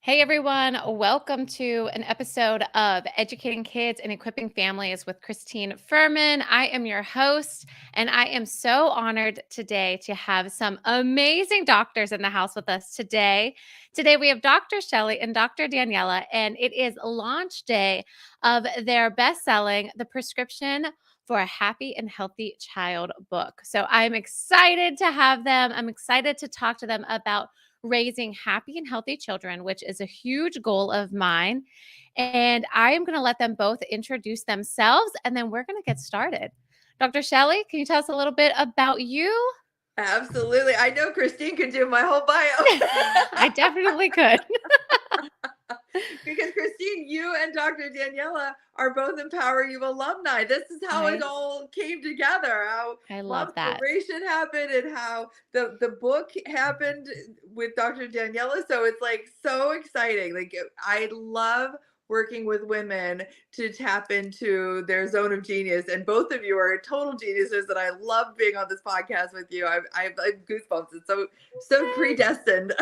Hey everyone, welcome to an episode of Educating Kids and Equipping Families with Christine Furman. I am your host, and I am so honored today to have some amazing doctors in the house with us today. Today we have Dr. Shellie and Dr. Daniela, and it is launch day of their best-selling The Prescription for a Happy and Healthy Child book. So I'm excited to have them. I'm excited to talk to them about raising happy and healthy children, which is a huge goal of mine. And I am going to let them both introduce themselves and then we're going to get started. Dr. Shellie, can you tell us a little bit about you? Absolutely. I know Christine could do my whole bio. I definitely could. Because Christine, you and Dr. Daniela are both Empower You alumni. This is how it all came together, how I love that. Momspiration happened and how the book happened with Dr. Daniela. So it's like so exciting. Like I love working with women to tap into their zone of genius. And both of you are total geniuses, and I love being on this podcast with you. I have goosebumps. It's so predestined.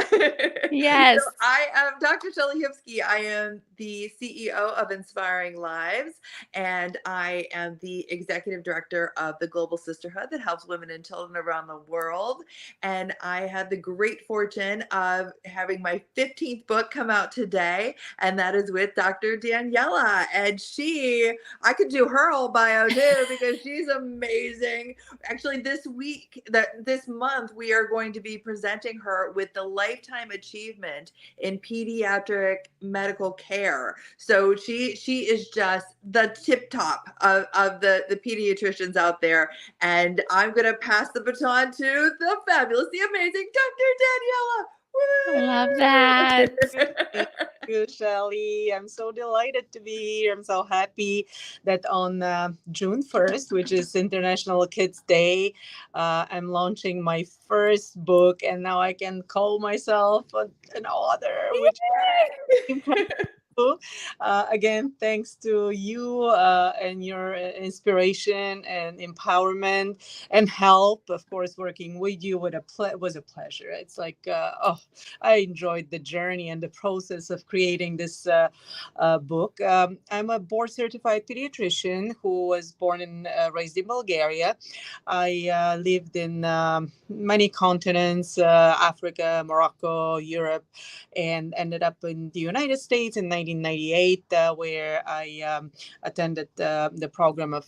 Yes. So I am Dr. Shellie Hipsky. I am the CEO of Inspiring Lives, and I am the executive director of the Global Sisterhood that helps women and children around the world. And I had the great fortune of having my 15th book come out today, and that is with Dr. Daniela. And I could do her whole bio too because she's amazing. Actually, this month, we are going to be presenting her with the Lifetime Achievement in Pediatric Medical Care. So she is just the tip top of the pediatricians out there. And I'm going to pass the baton to the fabulous, the amazing Dr. Daniela. I love that. Thank you, Shellie. I'm so delighted to be here. I'm so happy that on June 1st, which is International Kids Day, I'm launching my first book, and now I can call myself an author, which is again, thanks to you and your inspiration and empowerment and help. Of course, working with you was a pleasure. It's like, I enjoyed the journey and the process of creating this book. I'm a board certified pediatrician who was born and raised in Bulgaria. I lived in many continents, Africa, Morocco, Europe, and ended up in the United States in 1998, where I attended the program of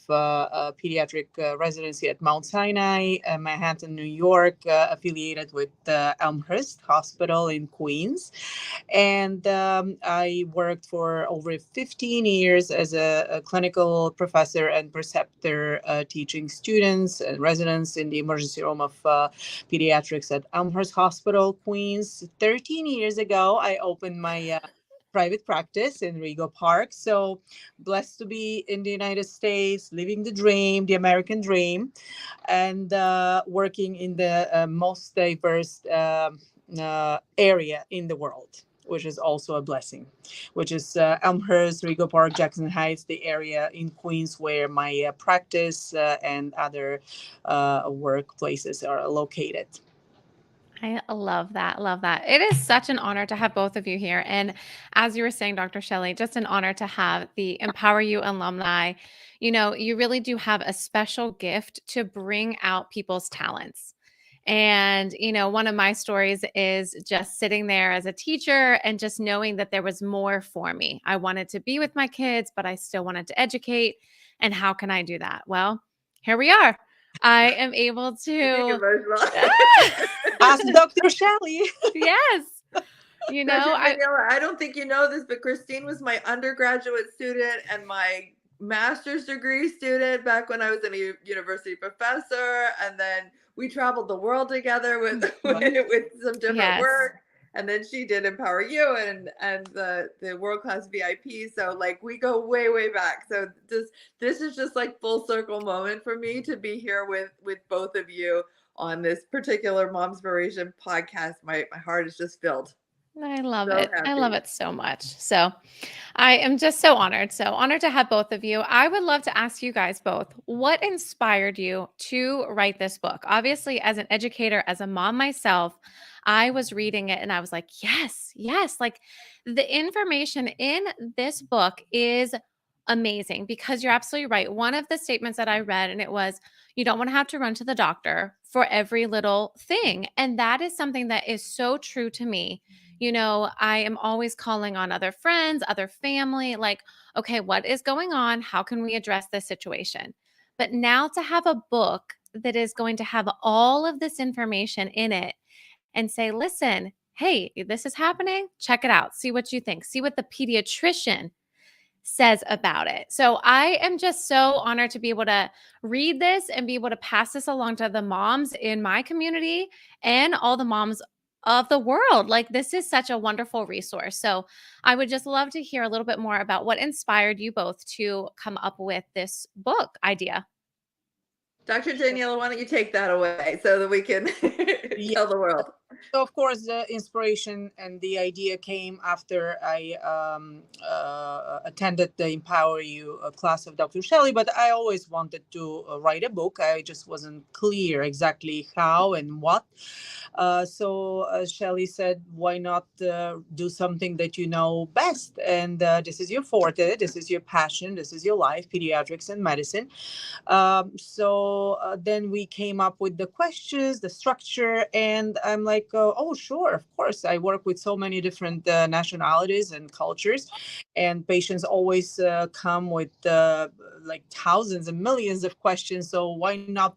pediatric residency at Mount Sinai, Manhattan, New York, affiliated with Elmhurst Hospital in Queens. And I worked for over 15 years as a clinical professor and preceptor, teaching students and residents in the emergency room of pediatrics at Elmhurst Hospital, Queens. 13 years ago, I opened my private practice in Rego Park. So blessed to be in the United States, living the dream, the American dream, and working in the most diverse area in the world, which is also a blessing, which is Elmhurst, Rego Park, Jackson Heights, the area in Queens where my practice and other workplaces are located. I love that. Love that. It is such an honor to have both of you here. And as you were saying, Dr. Shellie, just an honor to have the Empower You alumni. You know, you really do have a special gift to bring out people's talents. And, you know, one of my stories is just sitting there as a teacher and just knowing that there was more for me. I wanted to be with my kids, but I still wanted to educate. And how can I do that? Well, here we are. I am able to. Ask Dr. Shellie. Yes. You know, Dr. Daniela, I don't think you know this, but Christine was my undergraduate student and my master's degree student back when I was a university professor. And then we traveled the world together with some different work. And then she did Empower You and the world class VIP. So like we go way, way back. So this is just like full circle moment for me to be here with both of you on this particular Momspiration podcast. My heart is just filled. I love So it. I love happy. it so much. So I am just so honored. So honored to have both of you. I would love to ask you guys both, what inspired you to write this book? Obviously, as an educator, as a mom myself, I was reading it and I was like, yes, yes. Like the information in this book is amazing because you're absolutely right. One of the statements that I read, and it was, you don't want to have to run to the doctor for every little thing. And that is something that is so true to me. I am always calling on other friends, other family, like, okay, what is going on? How can we address this situation? But now to have a book that is going to have all of this information in it and say, listen, hey, this is happening. Check it out. See what you think. See what the pediatrician says about it. So I am just so honored to be able to read this and be able to pass this along to the moms in my community and all the moms of the world. Like this is such a wonderful resource. So I would just love to hear a little bit more about what inspired you both to come up with this book idea. Dr. Daniela, why don't you take that away so that we can Yeah. tell the world? So of course, the inspiration and the idea came after I attended the Empower You class of Dr. Shellie. But I always wanted to write a book. I just wasn't clear exactly how and what. So Shellie said, "Why not do something that you know best? And this is your forte. This is your passion. This is your life: pediatrics and medicine." So then we came up with the questions, the structure, and I'm like, oh, sure, of course. I work with so many different nationalities and cultures, and patients always come with like thousands and millions of questions. So why not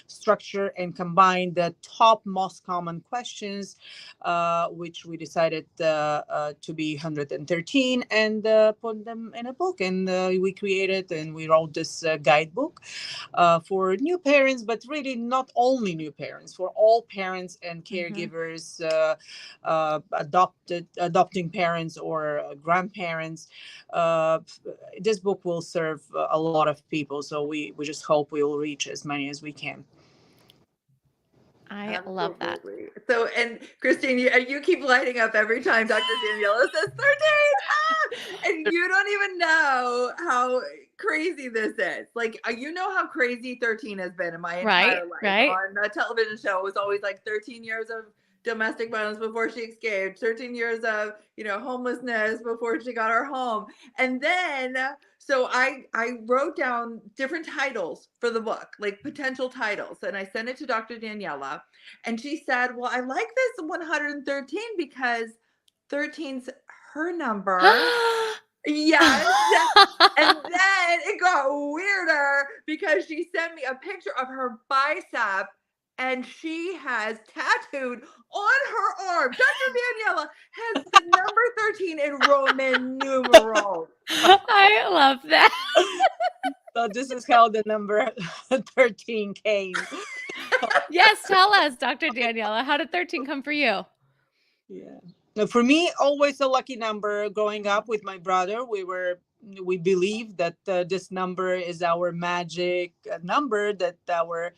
structure and combine the top most common questions, which we decided to be 113, and put them in a book. And we created and we wrote this guidebook for new parents, but really not only new parents, for all parents and Mhm. caregivers, adopting parents or grandparents. Uh, this book will serve a lot of people, so we just hope we will reach as many as we can. I love that. Absolutely. So, and Christine, you keep lighting up every time Dr. Daniela says 13. And you don't even know how crazy this is. Like, you know how crazy 13 has been in my Right, entire life. right. On the television show, it was always like 13 years of domestic violence before she escaped, 13 years of, homelessness before she got her home. And then, so I wrote down different titles for the book, like potential titles, and I sent it to Dr. Daniela, and she said, "Well, I like this 113 because 13's her number." Yes. And then it got weirder because she sent me a picture of her bicep and she has tattooed on her arm. Dr. Daniela has the number 13 in Roman numerals. I love that. So this is how the number 13 came. Yes, tell us, Dr. Daniela, how did 13 come for you? Yeah. Now, for me, always a lucky number. Growing up with my brother, we believe that this number is our magic number, that our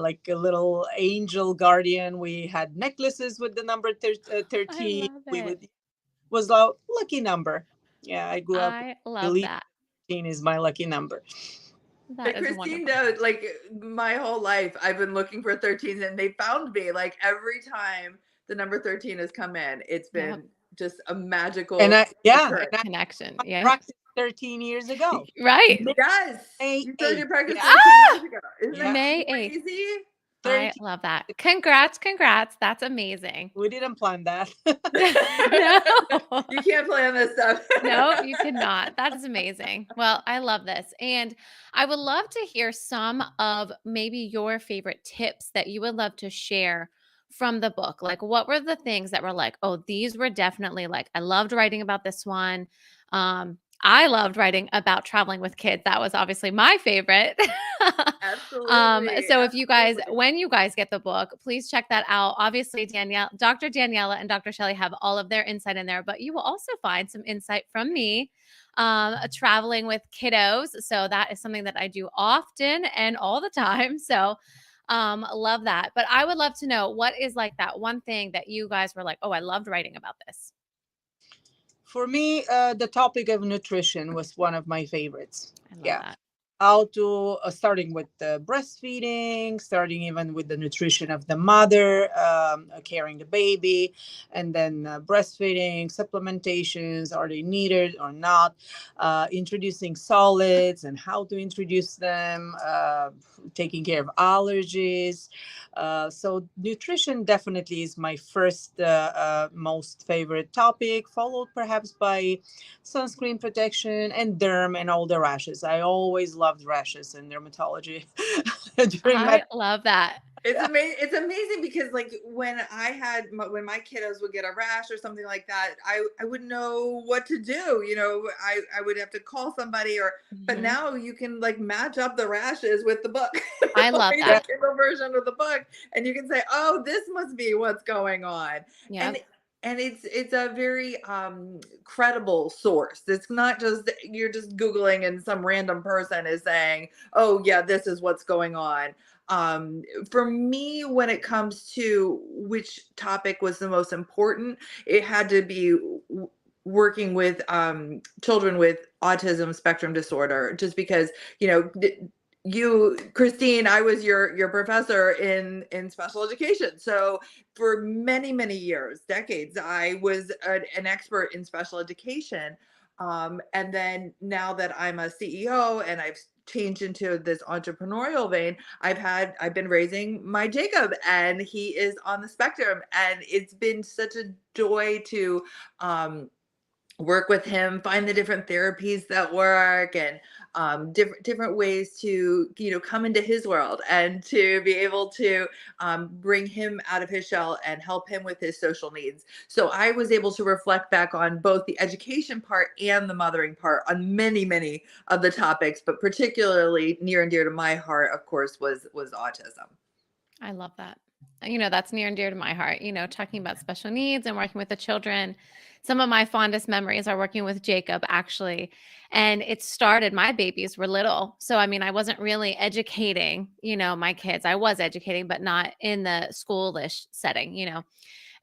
like a little angel guardian. We had necklaces with the number I 13. love We it. would was a lucky number. Yeah, I grew up I love believing that. 13 is my lucky number. That But is Christine wonderful. knows, like my whole life, I've been looking for 13s and they found me. Like every time the number 13 has come in, it's Yep. been just a And magical I yeah, and occurrence. I Connection. Yeah. practiced 13 years ago. Right. Yes, May you started 8th. your practice Yeah. 13 Ah! years ago. Isn't that Yeah. May 8th. crazy? I 13. love that. Congrats. Congrats. That's amazing. We didn't plan that. No. You can't plan this stuff. No, you cannot. That is amazing. Well, I love this. And I would love to hear some of maybe your favorite tips that you would love to share from the book. Like, what were the things that were like, oh, these were definitely like, I loved writing about this one. I loved writing about traveling with kids. That was obviously my favorite. Absolutely. So if you guys, Absolutely. when you guys get the book, please check that out. Obviously, Dr. Daniela and Dr. Shellie have all of their insight in there, but you will also find some insight from me, traveling with kiddos. So that is something that I do often and all the time. So Love that. But I would love to know, what is like that one thing that you guys were like, oh, I loved writing about this? For me, the topic of nutrition was one of my favorites. I love Yeah. that. How to, starting with the breastfeeding, starting even with the nutrition of the mother, carrying the baby, and then breastfeeding, supplementations, are they needed or not, introducing solids and how to introduce them, taking care of allergies. So nutrition definitely is my first most favorite topic, followed perhaps by sunscreen protection and derm and all the rashes. I always loved rashes in dermatology during my I love that. It's amazing. It's amazing because like when when my kiddos would get a rash or something like that, I wouldn't know what to do. I would have to call somebody but Mhm. now you can like match up the rashes with the book. I love Like that. the Kindle version of the book, and you can say, "Oh, this must be what's going on." And Yep. it's a very credible source. It's not just you're just Googling and some random person is saying, "Oh yeah, this is what's going on." For me, when it comes to which topic was the most important, it had to be working with children with autism spectrum disorder, just because, you, Christine, I was your professor in special education. So for many years, decades, I was an expert in special education. And then now that I'm a CEO and I've changed into this entrepreneurial vein, I've been raising my Jacob, and he is on the spectrum, and it's been such a joy to um work with him, find the different therapies that work, and different ways to come into his world, and to be able to bring him out of his shell and help him with his social needs. So I was able to reflect back on both the education part and the mothering part on many of the topics, but particularly near and dear to my heart, of course, was autism. I love that. That's near and dear to my heart, talking about special needs and working with the children. Some of my fondest memories are working with Jacob, actually. And it started, my babies were little. So, I mean, I wasn't really educating, my kids. I was educating, but not in the schoolish setting.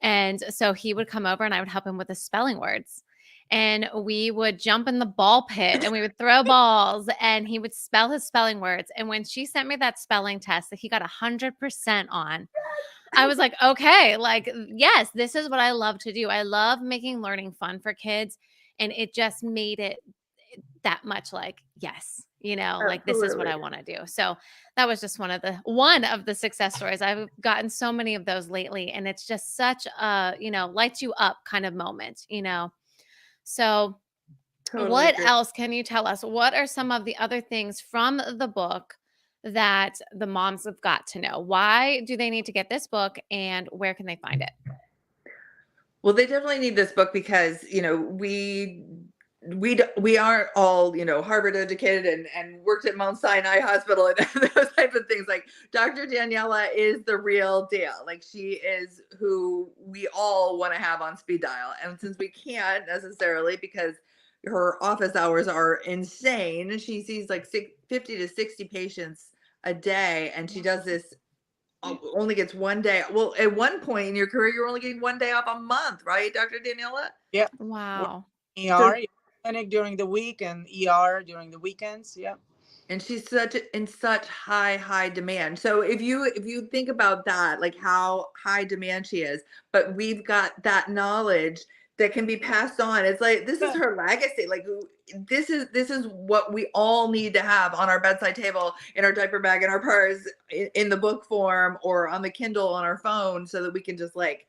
And so he would come over and I would help him with the spelling words. And we would jump in the ball pit and we would throw balls and he would spell his spelling words. And when she sent me that spelling test that he got 100% on, I was like, okay, like, yes, this is what I love to do. I love making learning fun for kids. And it just made it that much like, yes, like this is what Absolutely. I want to do. So that was just one of the success stories. I've gotten so many of those lately. And it's just such a, lights you up kind of moment. So Totally what agree. else can you tell us? What are some of the other things from the book that the moms have got to know? Why do they need to get this book and where can they find it? Well, they definitely need this book because, we aren't all, Harvard educated and worked at Mount Sinai Hospital and those type of things. Like Dr. Daniela is the real deal. Like she is who we all want to have on speed dial. And since we can't necessarily, because her office hours are insane, she sees like 50 to 60 patients a day, and she does this only gets one day. Well, at one point in your career, you're only getting one day off a month, right, Dr. Daniela? Yeah. Wow. So, ER clinic during the week and ER during the weekends. Yeah. and she's in such high demand. So if you think about that, like how high demand she is, but we've got that knowledge that can be passed on. It's like this is Yeah. her legacy. Like this is what we all need to have on our bedside table, in our diaper bag, in our purse, in the book form, or on the Kindle on our phone, so that we can just like,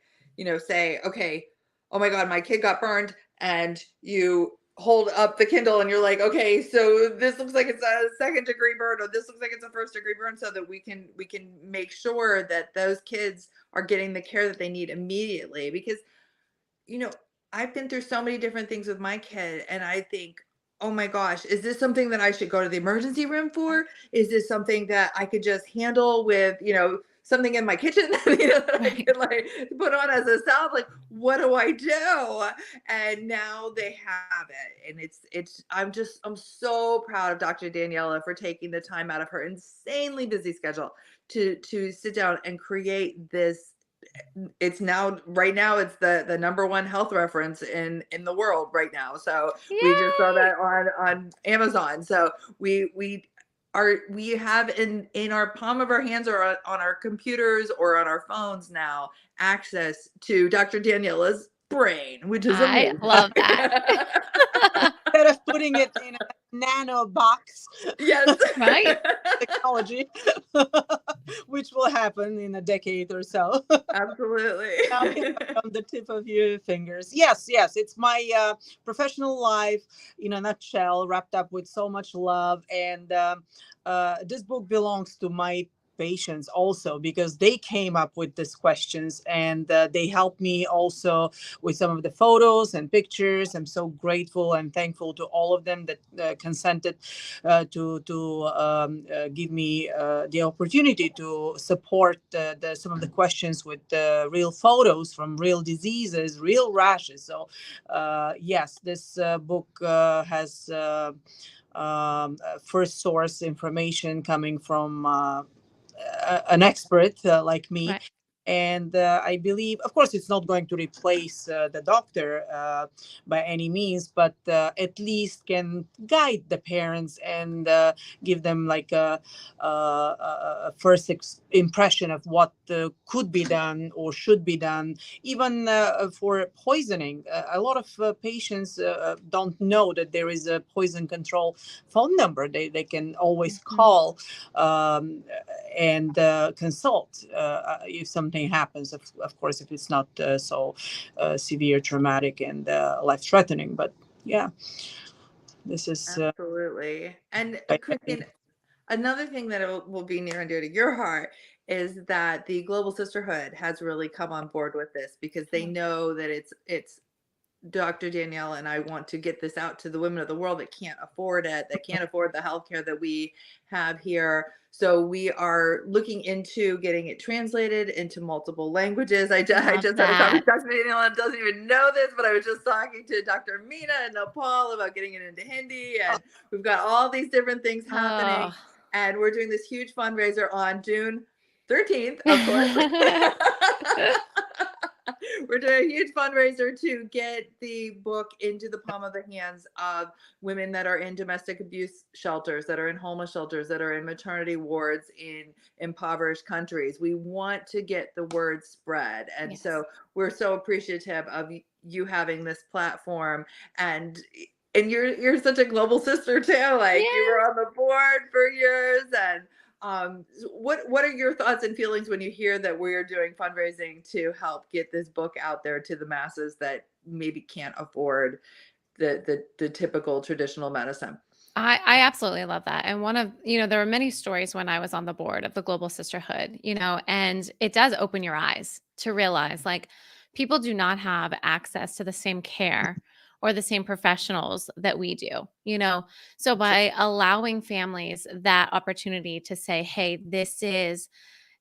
say, okay, oh my God, my kid got burned, and you hold up the Kindle and you're like, okay, so this looks like it's a second-degree burn, or this looks like it's a first-degree burn, so that we can make sure that those kids are getting the care that they need immediately. Because, you know, I've been through so many different things with my kid, and I think, oh my gosh, is this something that I should go to the emergency room for? Is this something that I could just handle with, something in my kitchen that I Right. could like put on as a salad? Like, what do I do? And now they have it. And I'm so proud of Dr. Daniela for taking the time out of her insanely busy schedule to sit down and create this. It's now, right now, it's the number one health reference in the world right now. So we just saw Yay! that on Amazon. So we have in our palm of our hands, or on our computers or on our phones now, access to Dr. Daniela's brain, which is I amazing. love that. Instead of putting it in a nano box, Yes. Right? technology, which will happen in a decade or so. Absolutely. Now you have it on the tip of your fingers. Yes, yes, it's my professional life in a nutshell, wrapped up with so much love. And this book belongs to my patients also, because they came up with these questions, and they helped me also with some of the photos and pictures. I'm so grateful and thankful to all of them that consented to give me the opportunity to support some of the questions with real photos from real diseases, real rashes. So yes, this book has first source information coming from an expert like me. Right. And I believe, of course, it's not going to replace the doctor by any means, but at least can guide the parents and give them like a first impression of what could be done or should be done, even for poisoning. A lot of patients don't know that there is a poison control phone number they can always call and consult if something happens. Of course, if it's not so severe, traumatic, and life-threatening. But yeah, this is Absolutely. And Christine, another thing that will be near and dear to your heart is that the Global Sisterhood has really come on board with this, because they know that it's Dr. Daniela and I want to get this out to the women of the world that can't afford it, that can't afford the healthcare that we have here. So we are looking into getting it translated into multiple languages. I just had a conversation. Dr. Daniela doesn't even know this, but I was just talking to Dr. Mina in Nepal about getting it into Hindi, and we've got all these different things happening. And we're doing this huge fundraiser on June 13th, of course. We're doing a huge fundraiser to get the book into the palm of the hands of women that are in domestic abuse shelters, that are in homeless shelters, that are in maternity wards in impoverished countries. We want to get the word spread. And so we're so appreciative of you having this platform. And you're such a global sister too. Like you were on the board for years. And what are your thoughts and feelings when you hear that we're doing fundraising to help get this book out there to the masses that maybe can't afford the typical traditional medicine? I absolutely love that. And there were many stories when I was on the board of the Global Sisterhood, and it does open your eyes to realize like people do not have access to the same care or the same professionals that we do. So by allowing families that opportunity to say, hey, this is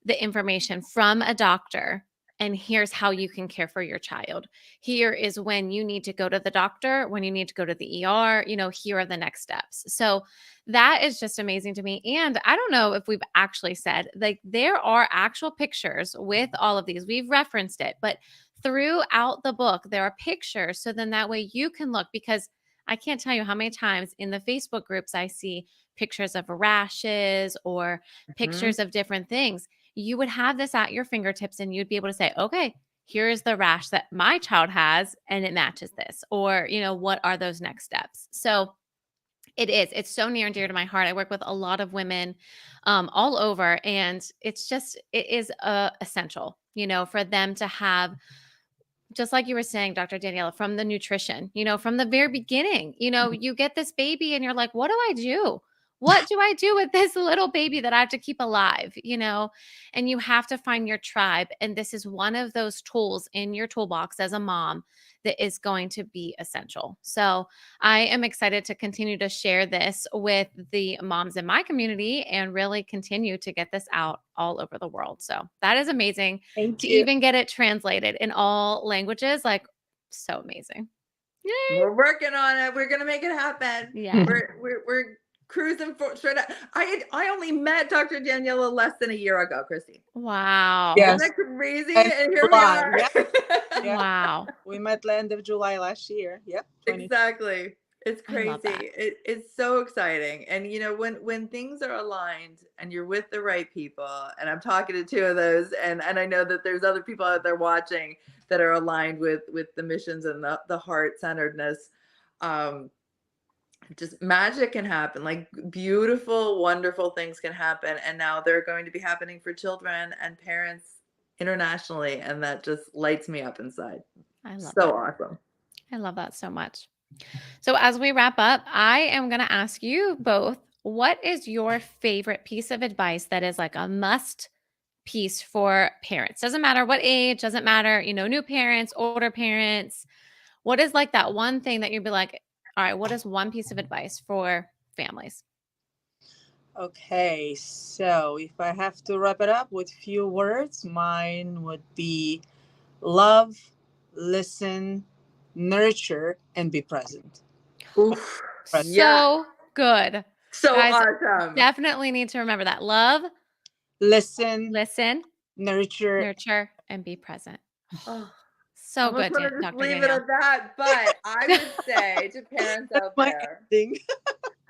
the information from a doctor, and here's how you can care for your child. Here is when you need to go to the doctor, when you need to go to the ER, here are the next steps. So that is just amazing to me. And I don't know if we've actually said, like, there are actual pictures with all of these. We've referenced it, but throughout the book, there are pictures. So then that way you can look, because I can't tell you how many times in the Facebook groups I see pictures of rashes or pictures of different things. You would have this at your fingertips and you'd be able to say, okay, here's the rash that my child has and it matches this. Or, what are those next steps? So it's so near and dear to my heart. I work with a lot of women all over, and it is essential, for them to have, just like you were saying, Dr. Daniela, from the nutrition, from the very beginning, you get this baby and you're like, what do I do? What do I do with this little baby that I have to keep alive? And you have to find your tribe. And this is one of those tools in your toolbox as a mom that is going to be essential. So I am excited to continue to share this with the moms in my community and really continue to get this out all over the world. So that is amazing. Thank To you. even get it translated in all languages, like, so amazing. Yay. We're working on it. We're gonna make it happen. Yeah. We're cruising for straight up. I only met Dr. Daniela less than a year ago, Christy. Wow. Yes. Isn't that crazy? And And here we July, are. Yeah. Wow. We met end of July last year. Yep. Exactly. It's I love that. crazy. It's so exciting. And you know, when things are aligned and you're with the right people, and I'm talking to two of those, and I know that there's other people out there watching that are aligned with the missions and the heart centeredness. Just magic can happen, like beautiful, wonderful things can happen. And now they're going to be happening for children and parents internationally. And that just lights me up inside. I love So it. awesome. I love that so much. So as we wrap up, I am going to ask you both, what is your favorite piece of advice that is like a must piece for parents? Doesn't matter what age, doesn't matter, new parents, older parents. What is like that one thing that you'd be like, all right, what is one piece of advice for families? Okay, so if I have to wrap it up with few words, mine would be love, listen, nurture, and be present. Oof. Yeah. So good. So Guys, awesome. definitely need to remember that. Love, Listen, listen, nurture. nurture, and be present. Oh, So almost good, want to just Dr. leave it Danielle. at that. But I would say to parents out My there, ending.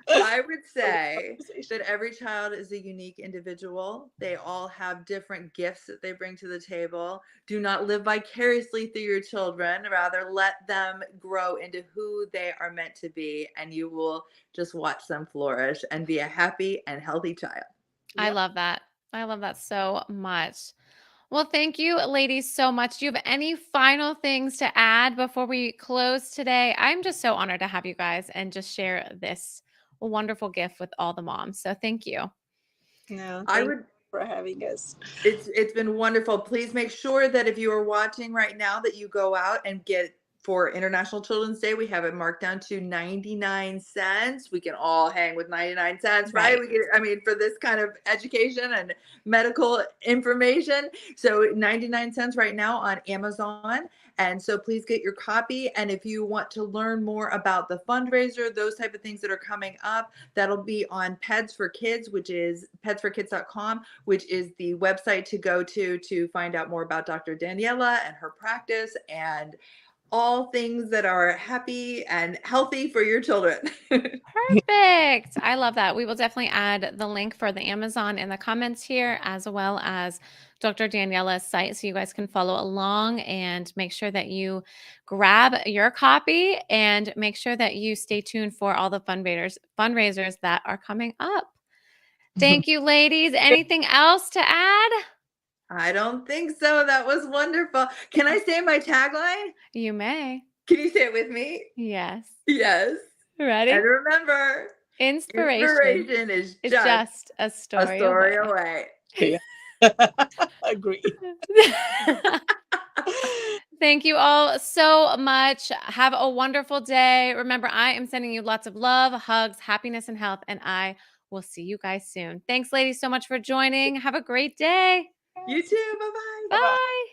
I would say Conversation. that every child is a unique individual. They all have different gifts that they bring to the table. Do not live vicariously through your children. Rather, let them grow into who they are meant to be, and you will just watch them flourish and be a happy and healthy child. I Yep. love that. I love that so much. Well, thank you, ladies, so much. Do you have any final things to add before we close today? I'm just so honored to have you guys and just share this wonderful gift with all the moms. So thank you. No, I thank would you for having us. It's been wonderful. Please make sure that if you are watching right now that you go out and get, for International Children's Day, we have it marked down to 99 cents. We can all hang with 99 cents, right? Right. We get, I mean, for this kind of education and medical information. So 99 cents right now on Amazon. And so please get your copy. And if you want to learn more about the fundraiser, those type of things that are coming up, that'll be on Peds for Kids, which is pedsforkids.com, which is the website to go to find out more about Dr. Daniela and her practice and all things that are happy and healthy for your children. Perfect. I love that. We will definitely add the link for the Amazon in the comments here, as well as Dr. Daniela's site, so you guys can follow along and make sure that you grab your copy and make sure that you stay tuned for all the fundraisers that are coming up. Thank you, ladies. Anything else to add? I don't think so. That was wonderful. Can I say my tagline? You may. Can you say it with me? Yes. Yes. Ready? And remember, Inspiration is it's just just a a story story away. away. Agree. Thank you all so much. Have a wonderful day. Remember, I am sending you lots of love, hugs, happiness, and health, and I will see you guys soon. Thanks, ladies, so much for joining. Have a great day. You too. Bye-bye. Bye.